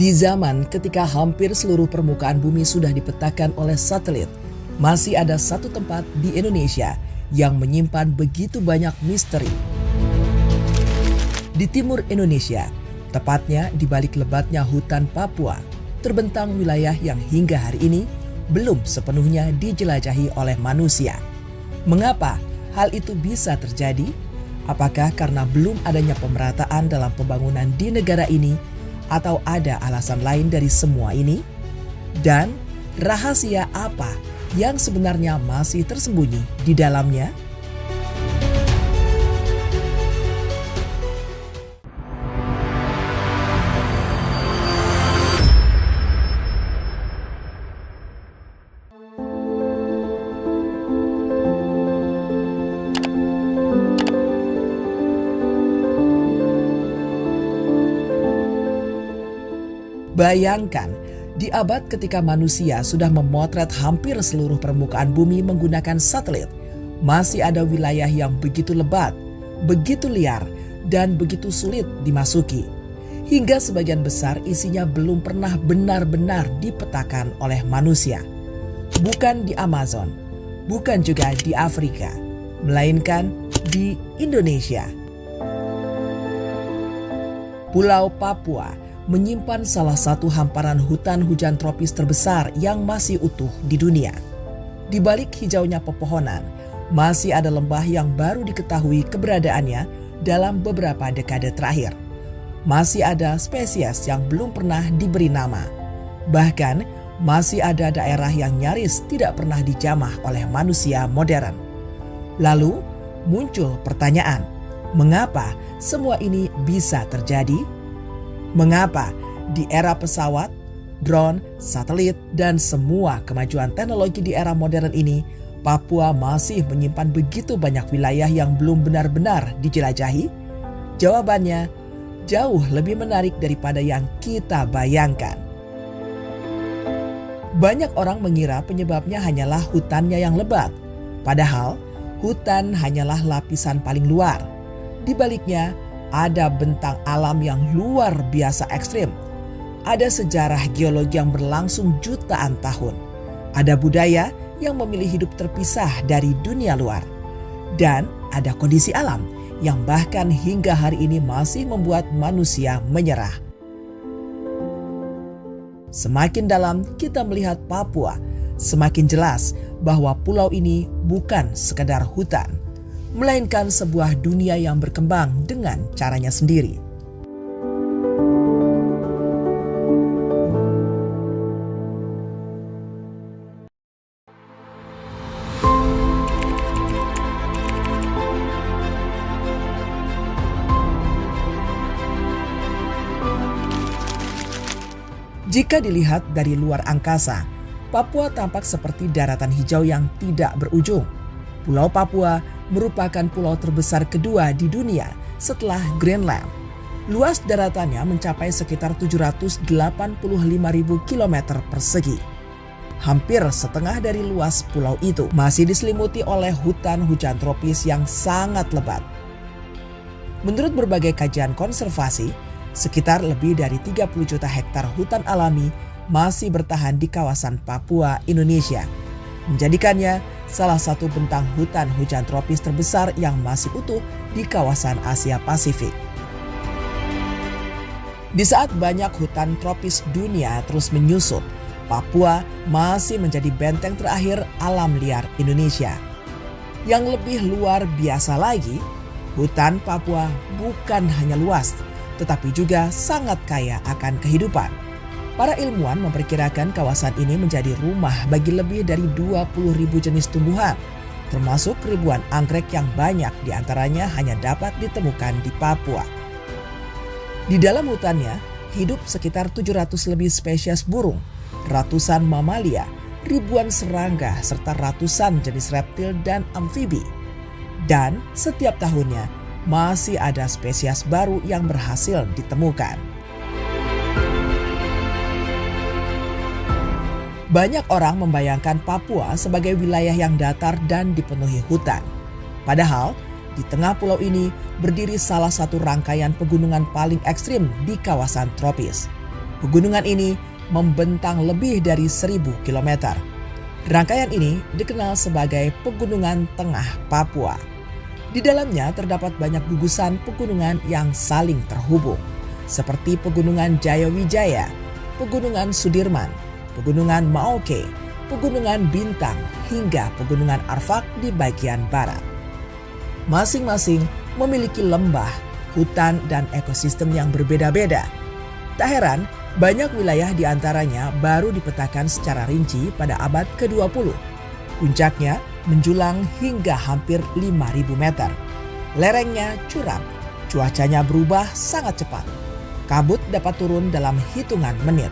Di zaman ketika hampir seluruh permukaan bumi sudah dipetakan oleh satelit, masih ada satu tempat di Indonesia yang menyimpan begitu banyak misteri. Di timur Indonesia, tepatnya di balik lebatnya hutan Papua, terbentang wilayah yang hingga hari ini belum sepenuhnya dijelajahi oleh manusia. Mengapa hal itu bisa terjadi? Apakah karena belum adanya pemerataan dalam pembangunan di negara ini, atau ada alasan lain dari semua ini? Dan rahasia apa yang sebenarnya masih tersembunyi di dalamnya? Bayangkan, di abad ketika manusia sudah memotret hampir seluruh permukaan bumi menggunakan satelit, masih ada wilayah yang begitu lebat, begitu liar, dan begitu sulit dimasuki. Hingga sebagian besar isinya belum pernah benar-benar dipetakan oleh manusia. Bukan di Amazon, bukan juga di Afrika, melainkan di Indonesia. Pulau Papua menyimpan salah satu hamparan hutan hujan tropis terbesar yang masih utuh di dunia. Di balik hijaunya pepohonan, masih ada lembah yang baru diketahui keberadaannya dalam beberapa dekade terakhir. Masih ada spesies yang belum pernah diberi nama. Bahkan, masih ada daerah yang nyaris tidak pernah dijamah oleh manusia modern. Lalu, muncul pertanyaan, mengapa semua ini bisa terjadi? Mengapa di era pesawat, drone, satelit, dan semua kemajuan teknologi di era modern ini, Papua masih menyimpan begitu banyak wilayah yang belum benar-benar dijelajahi? Jawabannya jauh lebih menarik daripada yang kita bayangkan. Banyak orang mengira penyebabnya hanyalah hutannya yang lebat, padahal hutan hanyalah lapisan paling luar. Di baliknya, ada bentang alam yang luar biasa ekstrim. Ada sejarah geologi yang berlangsung jutaan tahun. Ada budaya yang memilih hidup terpisah dari dunia luar. Dan ada kondisi alam yang bahkan hingga hari ini masih membuat manusia menyerah. Semakin dalam kita melihat Papua, semakin jelas bahwa pulau ini bukan sekedar hutan, melainkan sebuah dunia yang berkembang dengan caranya sendiri. Jika dilihat dari luar angkasa, Papua tampak seperti daratan hijau yang tidak berujung. Pulau Papua merupakan pulau terbesar kedua di dunia setelah Greenland. Luas daratannya mencapai sekitar 785.000 km persegi. Hampir setengah dari luas pulau itu masih diselimuti oleh hutan hujan tropis yang sangat lebat. Menurut berbagai kajian konservasi, sekitar lebih dari 30 juta hektar hutan alami masih bertahan di kawasan Papua, Indonesia, menjadikannya salah satu bentang hutan hujan tropis terbesar yang masih utuh di kawasan Asia Pasifik. Di saat banyak hutan tropis dunia terus menyusut, Papua masih menjadi benteng terakhir alam liar Indonesia. Yang lebih luar biasa lagi, hutan Papua bukan hanya luas, tetapi juga sangat kaya akan kehidupan. Para ilmuwan memperkirakan kawasan ini menjadi rumah bagi lebih dari 20.000 jenis tumbuhan, termasuk ribuan anggrek yang banyak diantaranya hanya dapat ditemukan di Papua. Di dalam hutannya hidup sekitar 700 lebih spesies burung, ratusan mamalia, ribuan serangga, serta ratusan jenis reptil dan amfibi. Dan setiap tahunnya masih ada spesies baru yang berhasil ditemukan. Banyak orang membayangkan Papua sebagai wilayah yang datar dan dipenuhi hutan. Padahal, di tengah pulau ini berdiri salah satu rangkaian pegunungan paling ekstrim di kawasan tropis. Pegunungan ini membentang lebih dari 1.000 km. Rangkaian ini dikenal sebagai Pegunungan Tengah Papua. Di dalamnya terdapat banyak gugusan pegunungan yang saling terhubung, seperti Pegunungan Jayawijaya, Pegunungan Sudirman, Pegunungan Maoke, Pegunungan Bintang, hingga Pegunungan Arfak di bagian barat. Masing-masing memiliki lembah, hutan, dan ekosistem yang berbeda-beda. Tak heran, banyak wilayah di antaranya baru dipetakan secara rinci pada abad ke-20. Puncaknya menjulang hingga hampir 5.000 meter. Lerengnya curam, cuacanya berubah sangat cepat. Kabut dapat turun dalam hitungan menit.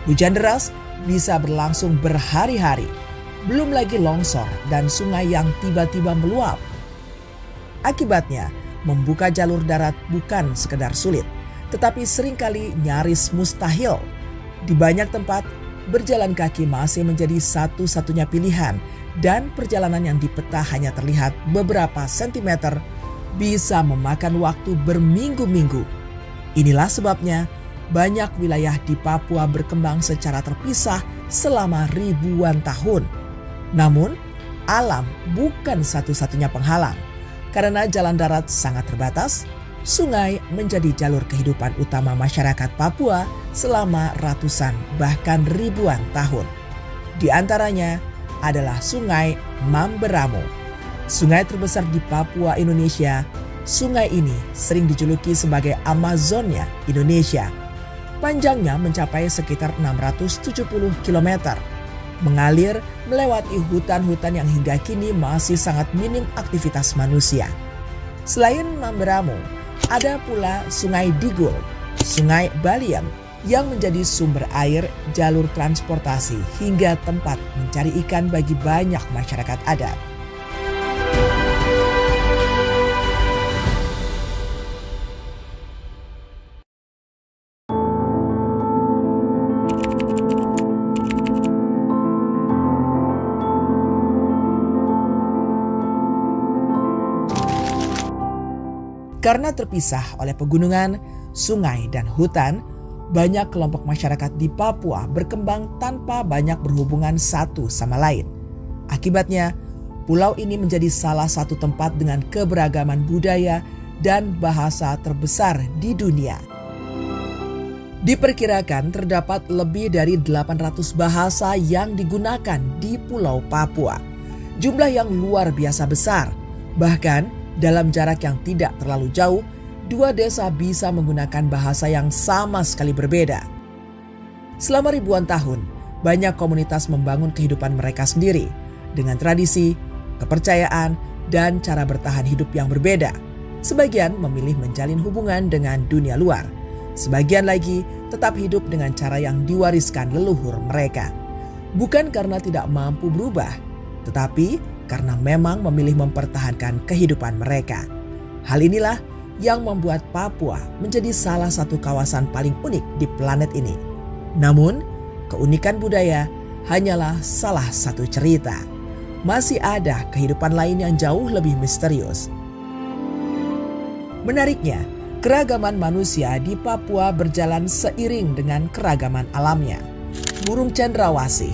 Hujan deras bisa berlangsung berhari-hari. Belum lagi longsor dan sungai yang tiba-tiba meluap. Akibatnya, membuka jalur darat bukan sekedar sulit, tetapi seringkali nyaris mustahil. Di banyak tempat, berjalan kaki masih menjadi satu-satunya pilihan, dan perjalanan yang dipeta hanya terlihat beberapa sentimeter bisa memakan waktu berminggu-minggu. Inilah sebabnya banyak wilayah di Papua berkembang secara terpisah selama ribuan tahun. Namun, alam bukan satu-satunya penghalang. Karena jalan darat sangat terbatas, sungai menjadi jalur kehidupan utama masyarakat Papua selama ratusan bahkan ribuan tahun. Di antaranya adalah Sungai Mamberamo. Sungai terbesar di Papua, Indonesia. Sungai ini sering dijuluki sebagai Amazonia Indonesia. Panjangnya mencapai sekitar 670 km. Mengalir melewati hutan-hutan yang hingga kini masih sangat minim aktivitas manusia. Selain Mamberamo, ada pula Sungai Digul, Sungai Baliem yang menjadi sumber air, jalur transportasi, hingga tempat mencari ikan bagi banyak masyarakat adat. Karena terpisah oleh pegunungan, sungai, dan hutan, banyak kelompok masyarakat di Papua berkembang tanpa banyak berhubungan satu sama lain. Akibatnya, pulau ini menjadi salah satu tempat dengan keberagaman budaya dan bahasa terbesar di dunia. Diperkirakan terdapat lebih dari 800 bahasa yang digunakan di Pulau Papua. Jumlah yang luar biasa besar. Bahkan, dalam jarak yang tidak terlalu jauh, dua desa bisa menggunakan bahasa yang sama sekali berbeda. Selama ribuan tahun, banyak komunitas membangun kehidupan mereka sendiri dengan tradisi, kepercayaan, dan cara bertahan hidup yang berbeda. Sebagian memilih menjalin hubungan dengan dunia luar. Sebagian lagi tetap hidup dengan cara yang diwariskan leluhur mereka. Bukan karena tidak mampu berubah, tetapi karena memang memilih mempertahankan kehidupan mereka. Hal inilah yang membuat Papua menjadi salah satu kawasan paling unik di planet ini. Namun, keunikan budaya hanyalah salah satu cerita. Masih ada kehidupan lain yang jauh lebih misterius. Menariknya, keragaman manusia di Papua berjalan seiring dengan keragaman alamnya. Burung cendrawasih,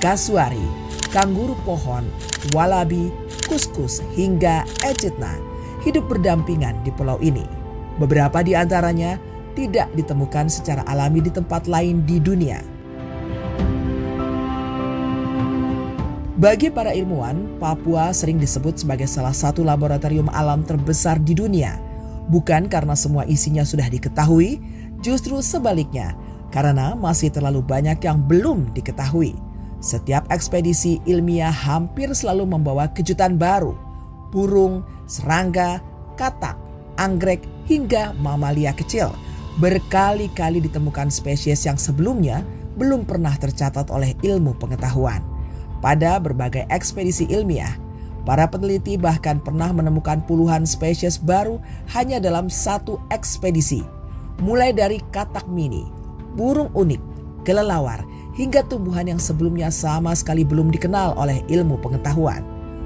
kasuari, kanguru pohon, walabi, kuskus, hingga echidna hidup berdampingan di pulau ini. Beberapa di antaranya tidak ditemukan secara alami di tempat lain di dunia. Bagi para ilmuwan, Papua sering disebut sebagai salah satu laboratorium alam terbesar di dunia. Bukan karena semua isinya sudah diketahui, justru sebaliknya, karena masih terlalu banyak yang belum diketahui. Setiap ekspedisi ilmiah hampir selalu membawa kejutan baru. Burung, serangga, katak, anggrek, hingga mamalia kecil berkali-kali ditemukan spesies yang sebelumnya belum pernah tercatat oleh ilmu pengetahuan. Pada berbagai ekspedisi ilmiah, para peneliti bahkan pernah menemukan puluhan spesies baru hanya dalam satu ekspedisi. Mulai dari katak mini, burung unik, kelelawar, hingga tumbuhan yang sebelumnya sama sekali belum dikenal oleh ilmu pengetahuan.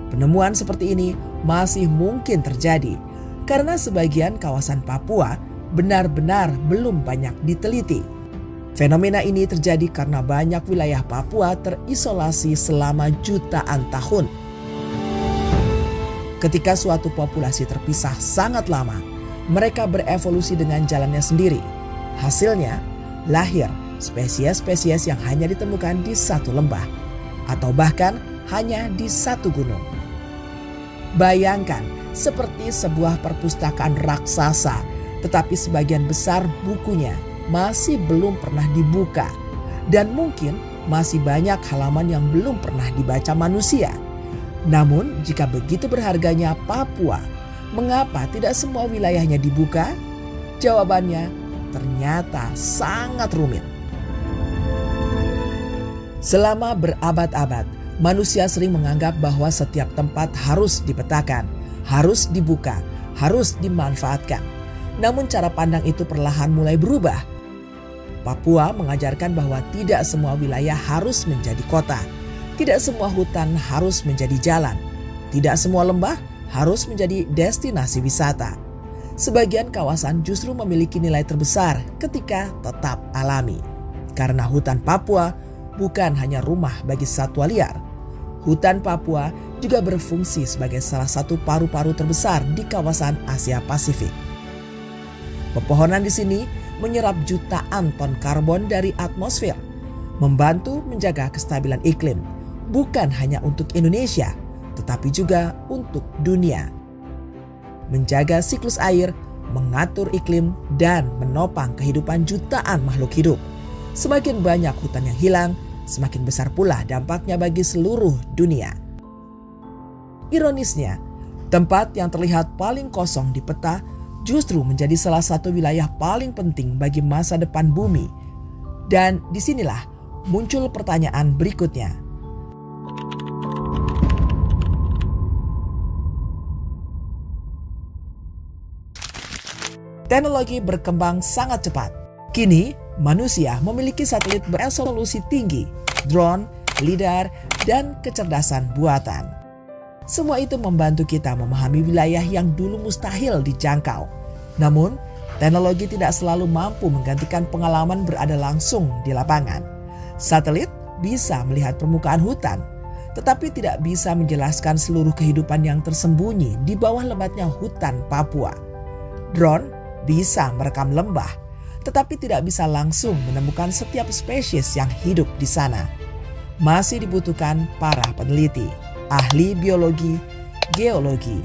Penemuan seperti ini masih mungkin terjadi karena sebagian kawasan Papua benar-benar belum banyak diteliti. Fenomena ini terjadi karena banyak wilayah Papua terisolasi selama jutaan tahun. Ketika suatu populasi terpisah sangat lama, mereka berevolusi dengan jalannya sendiri. Hasilnya, lahir spesies-spesies yang hanya ditemukan di satu lembah, atau bahkan hanya di satu gunung. Bayangkan seperti sebuah perpustakaan raksasa, tetapi sebagian besar bukunya masih belum pernah dibuka, dan mungkin masih banyak halaman yang belum pernah dibaca manusia. Namun jika begitu berharganya Papua, mengapa tidak semua wilayahnya dibuka? Jawabannya ternyata sangat rumit. Selama berabad-abad, manusia sering menganggap bahwa setiap tempat harus dipetakan, harus dibuka, harus dimanfaatkan. Namun cara pandang itu perlahan mulai berubah. Papua mengajarkan bahwa tidak semua wilayah harus menjadi kota, tidak semua hutan harus menjadi jalan, tidak semua lembah harus menjadi destinasi wisata. Sebagian kawasan justru memiliki nilai terbesar ketika tetap alami. Karena hutan Papua bukan hanya rumah bagi satwa liar. Hutan Papua juga berfungsi sebagai salah satu paru-paru terbesar di kawasan Asia Pasifik. Pepohonan di sini menyerap jutaan ton karbon dari atmosfer, membantu menjaga kestabilan iklim, bukan hanya untuk Indonesia, tetapi juga untuk dunia. Menjaga siklus air, mengatur iklim, dan menopang kehidupan jutaan makhluk hidup. Semakin banyak hutan yang hilang, semakin besar pula dampaknya bagi seluruh dunia. Ironisnya, tempat yang terlihat paling kosong di peta justru menjadi salah satu wilayah paling penting bagi masa depan bumi. Dan disinilah muncul pertanyaan berikutnya. Teknologi berkembang sangat cepat. Kini, manusia memiliki satelit beresolusi tinggi, drone, lidar, dan kecerdasan buatan. Semua itu membantu kita memahami wilayah yang dulu mustahil dijangkau. Namun, teknologi tidak selalu mampu menggantikan pengalaman berada langsung di lapangan. Satelit bisa melihat permukaan hutan, tetapi tidak bisa menjelaskan seluruh kehidupan yang tersembunyi di bawah lebatnya hutan Papua. Drone bisa merekam lembah, tetapi tidak bisa langsung menemukan setiap spesies yang hidup di sana. Masih dibutuhkan para peneliti, ahli biologi, geologi,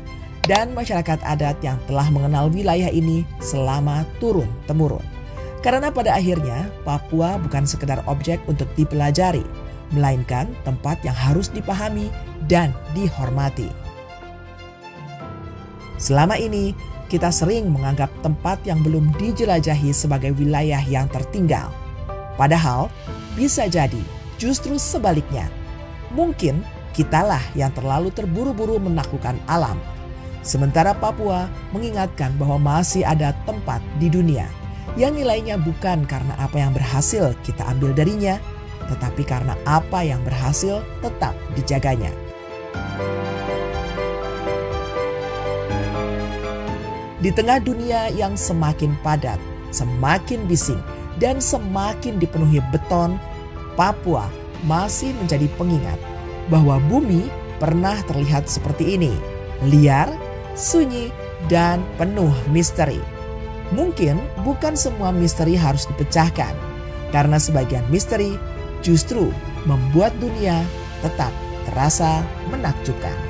dan masyarakat adat yang telah mengenal wilayah ini selama turun-temurun. Karena pada akhirnya Papua bukan sekedar objek untuk dipelajari, melainkan tempat yang harus dipahami dan dihormati. Selama ini kita sering menganggap tempat yang belum dijelajahi sebagai wilayah yang tertinggal. Padahal bisa jadi justru sebaliknya. Mungkin kitalah yang terlalu terburu-buru menaklukkan alam. Sementara Papua mengingatkan bahwa masih ada tempat di dunia yang nilainya bukan karena apa yang berhasil kita ambil darinya, tetapi karena apa yang berhasil tetap dijaganya. Di tengah dunia yang semakin padat, semakin bising, dan semakin dipenuhi beton, Papua masih menjadi pengingat bahwa bumi pernah terlihat seperti ini, liar, sunyi, dan penuh misteri. Mungkin bukan semua misteri harus dipecahkan, karena sebagian misteri justru membuat dunia tetap terasa menakjubkan.